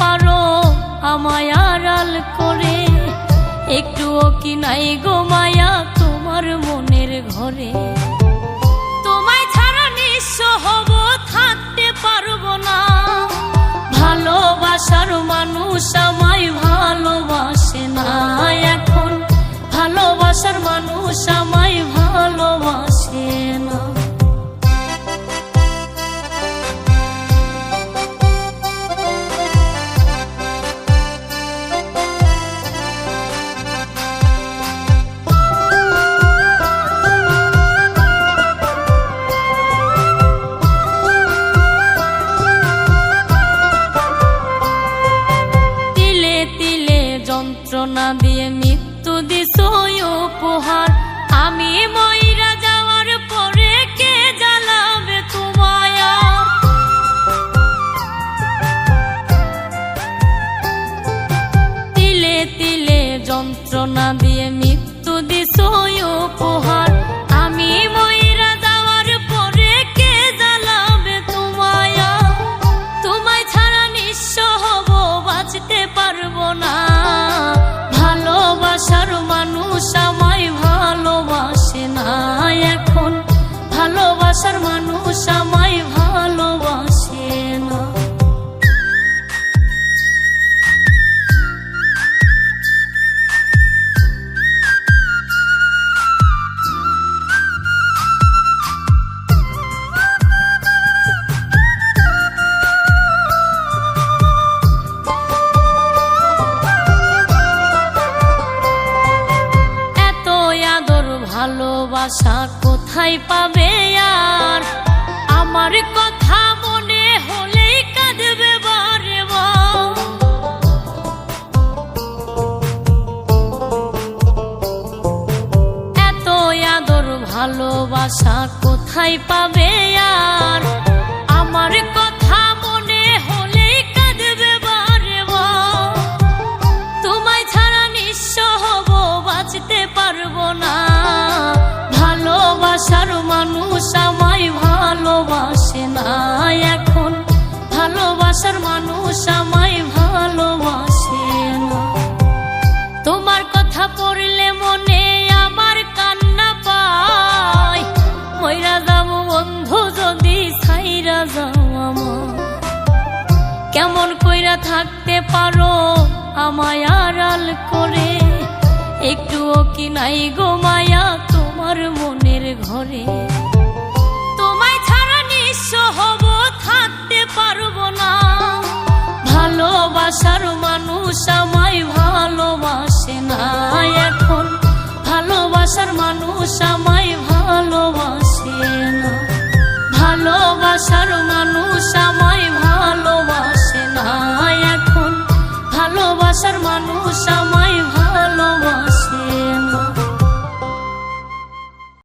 পারো আমায় আড়াল করে, একটুও কি নাই গো মায়া তোমার মনের ঘরে। তোমায় ছাড়া নিঃস্ব হব, থাকতে পারবো না। ভালোবাসার মানুষ আমায় ভালোবাসে না এখন, ভালোবাসার মানুষ আমায় ভালোবাসে না। যন্ত্রণা দিয়ে মৃত্যু দিছো উপহার, আমি মইরা যাওয়ার পরে কে জ্বালাবে তোমায়। তিলে তিলে যন্ত্রণা দিয়ে মৃত্যু দিছো উপহার, আমি মইরা যাওয়ার পরে কে জ্বালাবে তোমায়। তোমায় ছাড়া নিঃস্ব হব, বাঁচতে পারবো না। ভালোবাসার মানুষ আমায় ভালোবাসে না এখন, ভালোবাসার মানুষ আমায় ভালোবাসে না। ভালোবাসা কোথায় পাবে আর, আমার কথা মনে হলেই কাঁদবে বারে বার। এত আদর ভালোবাসা কোথায় পাবে আর, আমার কথা মনে হলেই কাঁদবে বারে বার। তোমায় ছাড়া নিঃস্ব হব, বাঁচতে পারবো না। ভালোবাসার মানুষ আমায় ভালোবাসে না এখন, ভালোবাসার মানুষ আমায় ভালোবাসে না। তোমার কথা পড়লে মনে আমার কান্না পায়, মইরা যাবো বন্ধু যদি ছাইরা যাও আমার। কেমন কইরা থাকতে পারো আমায় আড়াল করে, একটুও কি নাই গো মায়া তোমার মনের ঘরে। তোমায় ছাড়া নিঃস্ব হব, থাকতে পারবো না। ভালোবাসার মানুষ আমায় ভালোবাসে না এখন, ভালোবাসার মানুষ আমায় ভালোবাসে না। ভালোবাসার মানুষ আমায়